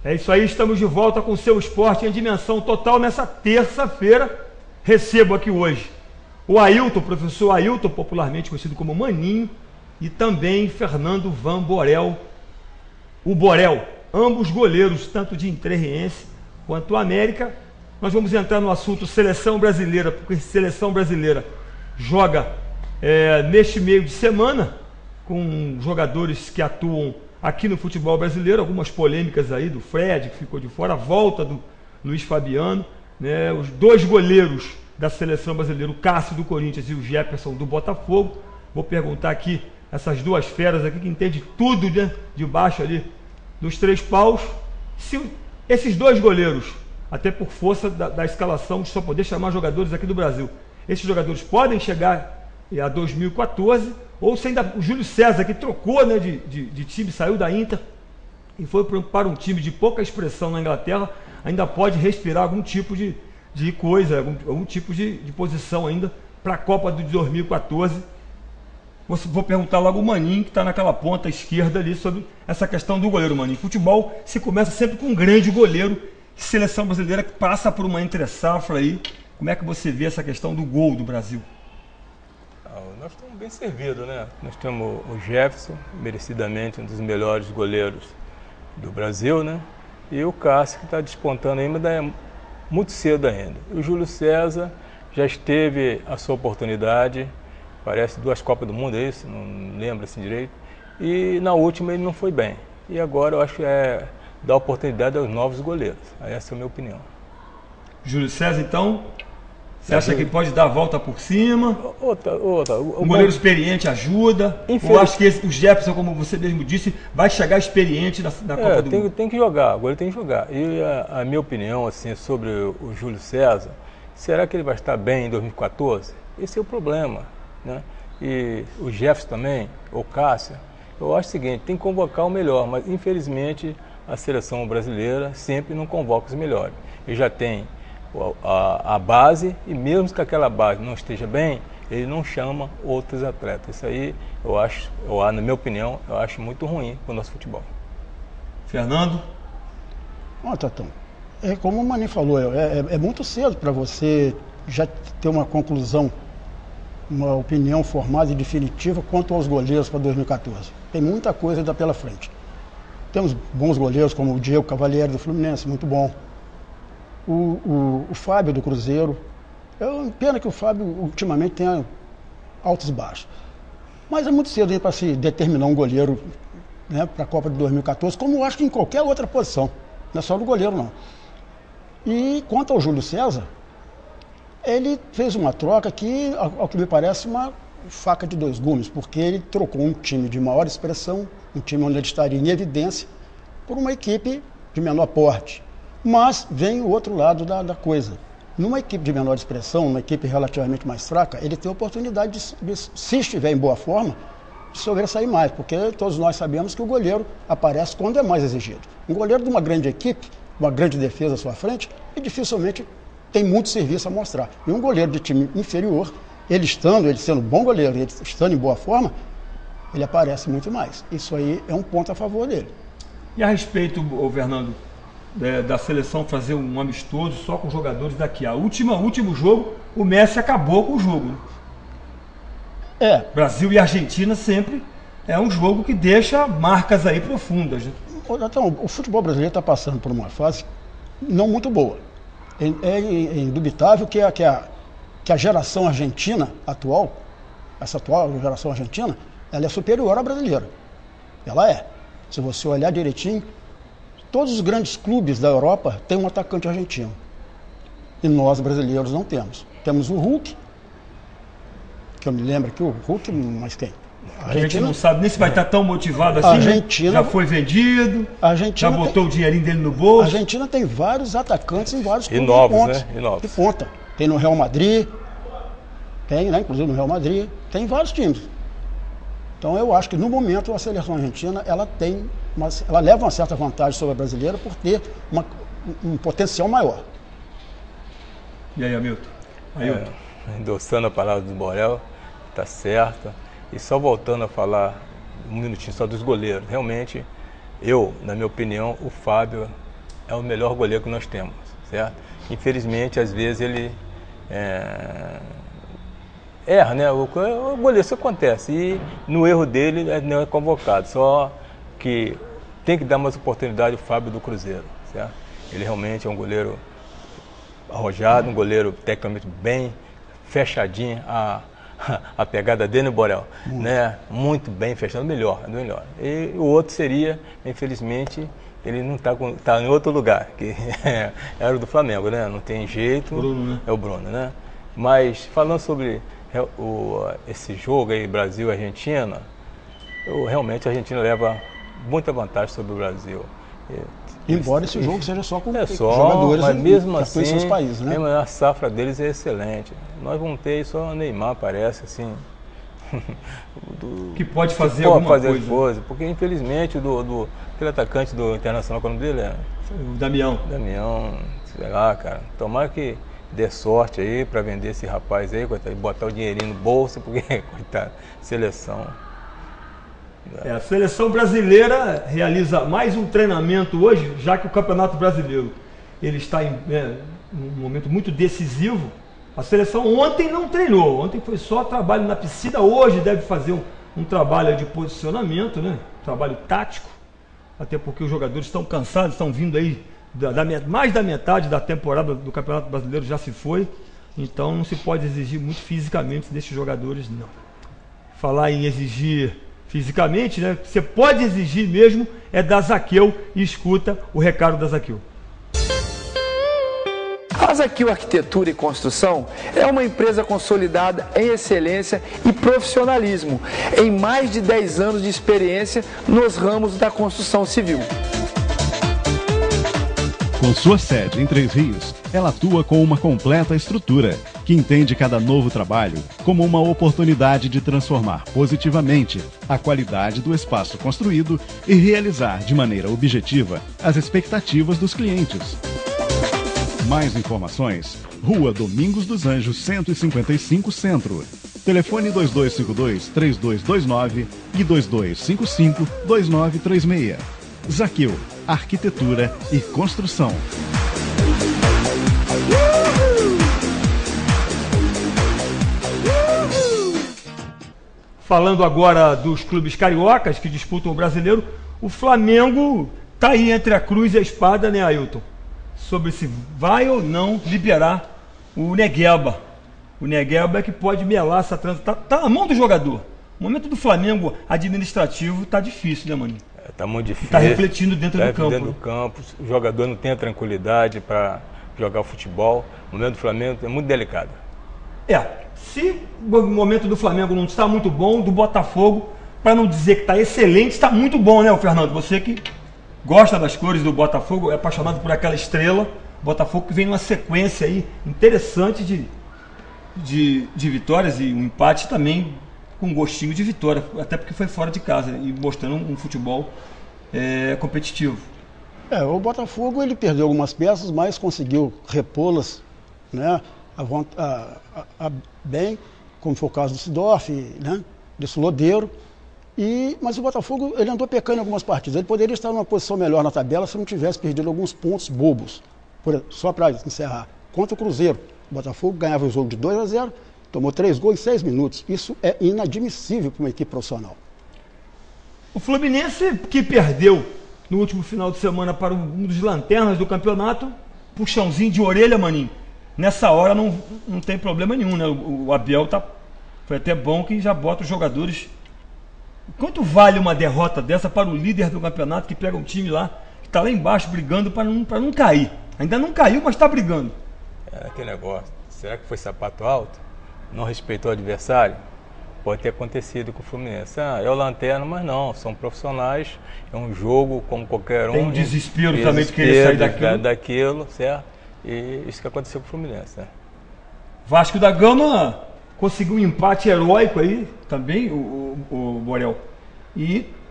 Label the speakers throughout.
Speaker 1: É isso aí, estamos de volta com o Seu Esporte em dimensão total nessa terça-feira. Recebo aqui hoje o Ailton, professor Ailton, popularmente conhecido como Maninho, e também Fernando Van Borel, o Borel, ambos goleiros, tanto de Interriense quanto América. Nós vamos entrar no assunto seleção brasileira, porque seleção brasileira joga neste meio de semana com jogadores que atuam aqui no futebol brasileiro, algumas polêmicas aí do Fred, que ficou de fora, a volta do Luiz Fabiano, né, os dois goleiros da seleção brasileira, o Cássio do Corinthians e o Jefferson do Botafogo. Vou perguntar aqui, essas duas feras aqui que entende tudo, né, debaixo ali dos três paus, se esses dois goleiros, até por força da escalação de só poder chamar jogadores aqui do Brasil, esses jogadores podem chegar a 2014, ou se ainda o Júlio César, que trocou, né, de time, saiu da Inter e foi para um time de pouca expressão na Inglaterra, ainda pode respirar algum tipo de coisa, algum tipo de posição ainda para a Copa de 2014. Vou perguntar logo o Maninho, que está naquela ponta esquerda ali, sobre essa questão do goleiro. Maninho, futebol se começa sempre com um grande goleiro, seleção brasileira que passa por uma entre-safra aí. Como é que você vê essa questão do gol do Brasil?
Speaker 2: Nós estamos bem servidos, né? Nós temos o Jefferson, merecidamente um dos melhores goleiros do Brasil, né? E o Cássio, que está despontando ainda, muito cedo ainda. E o Júlio César já esteve a sua oportunidade, parece 2 Copas do Mundo, é isso? Não lembro assim direito. E na última ele não foi bem. E agora eu acho que dar oportunidade aos novos goleiros. Essa é a minha opinião.
Speaker 1: Júlio César, então, você acha que pode dar a volta por cima?
Speaker 2: Outra.
Speaker 1: Um goleiro experiente ajuda? Ou acho que o Jefferson, como você mesmo disse, vai chegar experiente na Copa do Mundo?
Speaker 2: Tem que jogar, o goleiro tem que jogar. E a minha opinião assim, sobre o Júlio César, será que ele vai estar bem em 2014? Esse é o problema, né? E o Jefferson também, o Cássio, eu acho o seguinte, tem que convocar o melhor, mas infelizmente a seleção brasileira sempre não convoca os melhores. E já tem a base, e mesmo que aquela base não esteja bem, ele não chama outros atletas. Isso aí, na minha opinião, eu acho muito ruim para o nosso futebol.
Speaker 1: Fernando?
Speaker 3: Tatão, como o Maninho falou, é muito cedo para você já ter uma conclusão, uma opinião formada e definitiva quanto aos goleiros para 2014. Tem muita coisa ainda pela frente. Temos bons goleiros, como o Diego Cavalieri do Fluminense, muito bom. O Fábio do Cruzeiro. Pena que o Fábio ultimamente tenha altos e baixos. Mas é muito cedo aí para se determinar um goleiro, né, para a Copa de 2014, como eu acho que em qualquer outra posição. Não é só do goleiro, não. E quanto ao Júlio César, ele fez uma troca que, ao que me parece, uma faca de 2 gumes, porque ele trocou um time de maior expressão, um time onde ele estaria em evidência, por uma equipe de menor porte. Mas vem o outro lado da coisa. Numa equipe de menor expressão, numa equipe relativamente mais fraca, ele tem a oportunidade de, se estiver em boa forma, de sobressair mais, porque todos nós sabemos que o goleiro aparece quando é mais exigido. Um goleiro de uma grande equipe, uma grande defesa à sua frente, ele dificilmente tem muito serviço a mostrar. E um goleiro de time inferior, ele sendo bom goleiro, ele estando em boa forma, ele aparece muito mais. Isso aí é um ponto a favor dele.
Speaker 1: E a respeito, Fernando, da seleção fazer um amistoso só com jogadores daqui. Último jogo, o Messi acabou com o jogo, né? Brasil e Argentina sempre é um jogo que deixa marcas aí profundas, né?
Speaker 3: Então, o futebol brasileiro está passando por uma fase não muito boa. É indubitável que a geração argentina atual, essa atual geração argentina, ela é superior à brasileira. Ela é. Se você olhar direitinho, todos os grandes clubes da Europa têm um atacante argentino. E nós, brasileiros, não temos. Temos o Hulk, que eu me lembro aqui, o Hulk, mas quem?
Speaker 1: A gente não sabe nem se vai estar tão motivado assim.
Speaker 3: Argentina,
Speaker 1: já foi vendido, já botou o dinheirinho dele no bolso.
Speaker 3: A Argentina tem vários atacantes em vários clubes
Speaker 2: de
Speaker 3: ponta. Tem no Real Madrid, né, inclusive no Real Madrid, tem vários times. Então eu acho que no momento a seleção argentina ela leva uma certa vantagem sobre a brasileira por ter um potencial maior.
Speaker 1: E aí, Hamilton?
Speaker 2: Endossando a palavra do Borel, está certa. E só voltando a falar um minutinho só dos goleiros. Realmente, na minha opinião, o Fábio é o melhor goleiro que nós temos, certo? Infelizmente, às vezes ele erra, né? O goleiro, isso acontece. E no erro dele não é convocado. Só que tem que dar mais oportunidade ao Fábio do Cruzeiro, certo? Ele realmente é um goleiro arrojado, um goleiro tecnicamente bem fechadinho. A pegada dele, Borel, né? Muito bem fechado, melhor. E o outro seria, infelizmente, ele não está em outro lugar, que era o do Flamengo, né? Não tem jeito.
Speaker 1: Bruno, né?
Speaker 2: É o Bruno, né? Mas falando sobre esse jogo aí, Brasil e Argentina, realmente a Argentina leva muita vantagem sobre o Brasil.
Speaker 3: Embora esse jogo seja só com
Speaker 2: jogadores, mas mesmo assim,
Speaker 3: seus países, né?
Speaker 2: Mesmo a safra deles é excelente. Nós vamos ter só o Neymar, parece, assim.
Speaker 1: Que pode fazer alguma coisa.
Speaker 2: Porque infelizmente aquele atacante do Internacional, qual é o nome dele?
Speaker 1: O Damião,
Speaker 2: sei lá, cara. Tomara que dê sorte aí para vender esse rapaz aí, coitado, e botar o dinheirinho no bolso, porque, coitado, seleção.
Speaker 1: A seleção brasileira realiza mais um treinamento hoje, já que o Campeonato Brasileiro ele está em um momento muito decisivo. A seleção ontem não treinou, ontem foi só trabalho na piscina, hoje deve fazer um trabalho de posicionamento, né? Trabalho tático, até porque os jogadores estão cansados, estão vindo aí, mais da metade da temporada do Campeonato Brasileiro já se foi, então não se pode exigir muito fisicamente desses jogadores, não. Falar em exigir fisicamente, né? Você pode exigir mesmo é da Zaqueu, e escuta o recado da Zaqueu.
Speaker 4: A Zaqueu Arquitetura e Construção é uma empresa consolidada em excelência e profissionalismo, em mais de 10 anos de experiência nos ramos da construção civil.
Speaker 5: Com sua sede em Três Rios, ela atua com uma completa estrutura, que entende cada novo trabalho como uma oportunidade de transformar positivamente a qualidade do espaço construído e realizar de maneira objetiva as expectativas dos clientes. Mais informações, Rua Domingos dos Anjos, 155 Centro. Telefone 2252-3229 e 2255-2936. Zaqueu, Arquitetura e Construção.
Speaker 1: Falando agora dos clubes cariocas que disputam o brasileiro, o Flamengo está aí entre a cruz e a espada, né, Ailton? Sobre se vai ou não liberar o Negueba. O Negueba é que pode melar essa transição. Tá na mão do jogador. O momento do Flamengo administrativo tá difícil, né, Maninho?
Speaker 2: Tá muito difícil.
Speaker 1: Tá refletindo dentro do campo.
Speaker 2: Dentro do campo. O jogador não tem a tranquilidade para jogar o futebol. O momento do Flamengo é muito delicado.
Speaker 1: Se o momento do Flamengo não está muito bom, do Botafogo, para não dizer que está excelente, está muito bom, né, Fernando? Você que gosta das cores do Botafogo, é apaixonado por aquela estrela. Botafogo que vem numa sequência aí interessante de vitórias e um empate também com gostinho de vitória, até porque foi fora de casa e mostrando um futebol competitivo.
Speaker 3: O Botafogo ele perdeu algumas peças, mas conseguiu repô-las, né, bem, como foi o caso do Sidorf, né, desse Lodeiro. Mas o Botafogo ele andou pecando em algumas partidas. Ele poderia estar numa posição melhor na tabela se não tivesse perdido alguns pontos bobos. Só para encerrar, contra o Cruzeiro, o Botafogo ganhava o jogo de 2-0, tomou 3 gols em 6 minutos. Isso é inadmissível para uma equipe profissional.
Speaker 1: O Fluminense, que perdeu no último final de semana para um dos lanternas do campeonato, puxãozinho de orelha, Maninho. Nessa hora não tem problema nenhum, né? O Abel foi até bom que já bota os jogadores. Quanto vale uma derrota dessa para o líder do campeonato que pega um time lá, que está lá embaixo brigando para não cair? Ainda não caiu, mas está brigando.
Speaker 2: Aquele negócio, será que foi sapato alto? Não respeitou o adversário? Pode ter acontecido com o Fluminense. É o lanterna, mas não, são profissionais, é um jogo como qualquer um.
Speaker 1: Tem um desespero também de querer sair
Speaker 2: daquilo, certo? E isso que aconteceu com o Fluminense, né?
Speaker 1: Vasco da Gama conseguiu um empate heróico aí também, o Borel.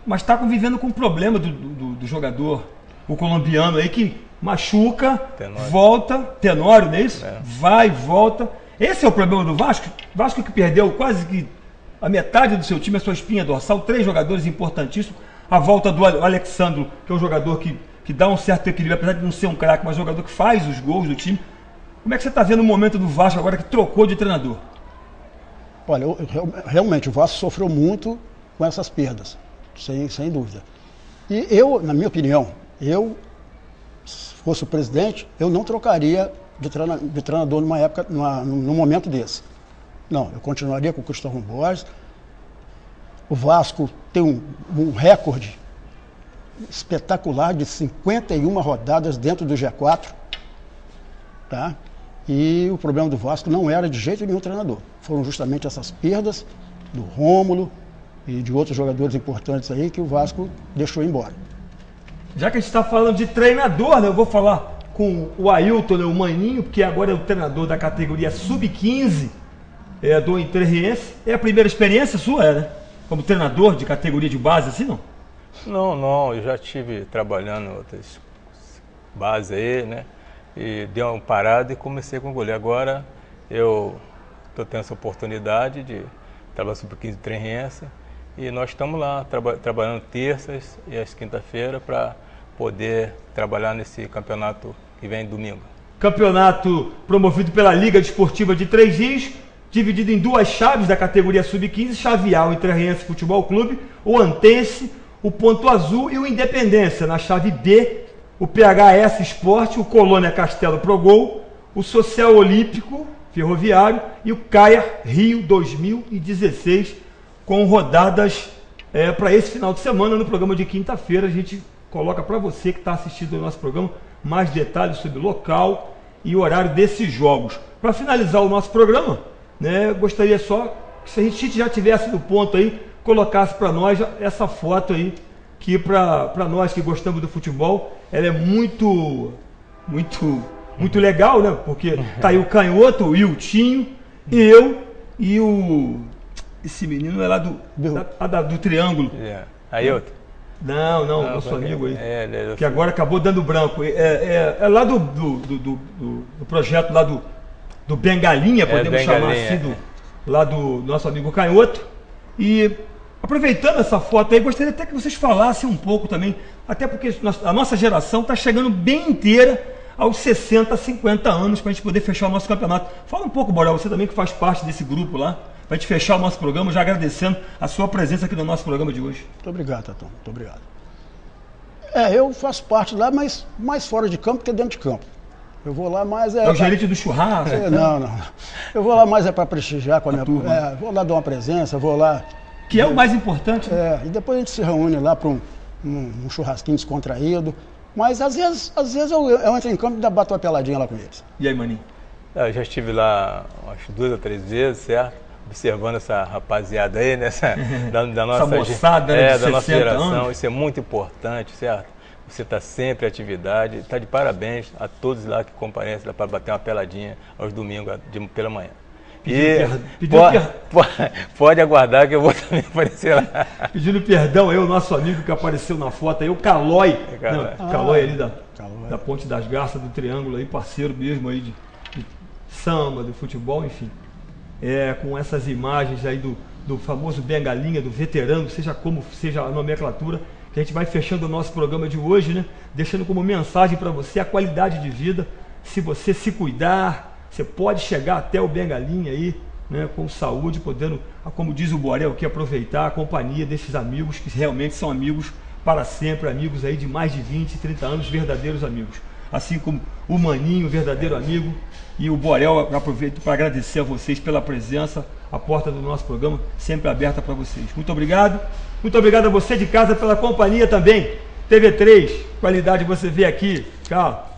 Speaker 1: Mas está convivendo com o problema do jogador, o colombiano aí, que machuca, Tenório. Volta, Tenório, não é isso? Vai, volta. Esse é o problema do Vasco. Vasco que perdeu quase que a metade do seu time, a sua espinha dorsal, 3 jogadores importantíssimos. A volta do Alexandro, que é um jogador que que dá um certo equilíbrio, apesar de não ser um craque, mas jogador que faz os gols do time. Como é que você está vendo o momento do Vasco agora que trocou de treinador?
Speaker 3: Olha, realmente o Vasco sofreu muito com essas perdas, sem dúvida. E eu, na minha opinião, se fosse o presidente, eu não trocaria de treinador numa época, num momento desse. Não, eu continuaria com o Cristóvão Borges. O Vasco tem um recorde espetacular de 51 rodadas dentro do G4, tá? E o problema do Vasco não era de jeito nenhum o treinador. Foram justamente essas perdas do Rômulo e de outros jogadores importantes aí que o Vasco deixou embora.
Speaker 1: Já que a gente está falando de treinador, né, eu vou falar com o Ailton, né, o Maninho, que agora é o treinador da categoria Sub-15 do Interriense. É a primeira experiência sua, né? Como treinador de categoria de base, assim, não?
Speaker 2: Não, eu já estive trabalhando em outras bases aí, né? E dei uma parada e comecei com o goleiro. Agora eu estou tendo essa oportunidade de trabalhar Sub-15 do Interriense e nós estamos lá trabalhando terças e às quinta-feira para poder trabalhar nesse campeonato que vem domingo.
Speaker 1: Campeonato promovido pela Liga Desportiva de Três Rios, dividido em duas chaves da categoria Sub-15, chave A, o Interriense Futebol Clube, o Antense, o Ponto Azul e o Independência. Na chave B, o PHS Esporte, o Colônia Castelo Pro Gol, o Social Olímpico Ferroviário e o Caia Rio 2016, com rodadas para esse final de semana. No programa de quinta-feira a gente coloca para você que está assistindo o nosso programa mais detalhes sobre o local e o horário desses jogos. Para finalizar o nosso programa, né, gostaria só que, se a gente já tivesse no ponto aí, colocasse para nós essa foto aí, que para nós que gostamos do futebol, ela é muito legal, né? Porque tá aí o Canhoto, o Iltinho, eu e esse menino é lá do Triângulo.
Speaker 2: Ailton?
Speaker 1: Não, nosso amigo aí, que agora acabou dando branco. É lá do projeto lá do Bengalinha, podemos chamar assim, lá do nosso amigo Canhoto. E aproveitando essa foto aí, gostaria até que vocês falassem um pouco também, até porque a nossa geração está chegando bem inteira aos 60, 50 anos para a gente poder fechar o nosso campeonato. Fala um pouco, Borel, você também que faz parte desse grupo lá, para a gente fechar o nosso programa, já agradecendo a sua presença aqui no nosso programa de hoje.
Speaker 3: Muito obrigado, Tatão, muito obrigado. Eu faço parte lá, mas mais fora de campo que dentro de campo. Eu vou lá mais...
Speaker 1: É o gerente do churrasco?
Speaker 3: Não. Eu vou lá mais para prestigiar com a minha turma. Vou lá dar uma presença, vou lá...
Speaker 1: Que é o mais importante.
Speaker 3: E depois a gente se reúne lá para um churrasquinho descontraído. Mas às vezes eu entro em campo e ainda bato uma peladinha lá com eles.
Speaker 1: E aí, Maninho?
Speaker 2: Eu já estive lá umas 2 ou 3 vezes, certo? Observando essa rapaziada aí, né? Da nossa,
Speaker 1: essa moçada, né,
Speaker 2: da nossa geração.
Speaker 1: Anos.
Speaker 2: Isso é muito importante, certo? Você está sempre em atividade. Está de parabéns a todos lá que comparecem para bater uma peladinha aos domingos pela manhã. Pode aguardar que eu vou também aparecer lá.
Speaker 1: Pedindo perdão aí, o nosso amigo que apareceu na foto aí, o Calói. Calói ali da Ponte das Garças, do Triângulo aí, parceiro mesmo aí de samba, do futebol, enfim. Com essas imagens aí do famoso Bengalinha, do veterano, seja como seja a nomenclatura, que a gente vai fechando o nosso programa de hoje, né? Deixando como mensagem para você a qualidade de vida. Se você se cuidar, você pode chegar até o Bengalinha aí, né, com saúde, podendo, como diz o Borel, aqui, aproveitar a companhia desses amigos, que realmente são amigos para sempre, amigos aí de mais de 20, 30 anos, verdadeiros amigos. Assim como o Maninho, verdadeiro amigo, e o Borel, aproveito para agradecer a vocês pela presença, a porta do nosso programa sempre aberta para vocês. Muito obrigado a você de casa pela companhia também. TV3, qualidade você vê aqui. Tchau.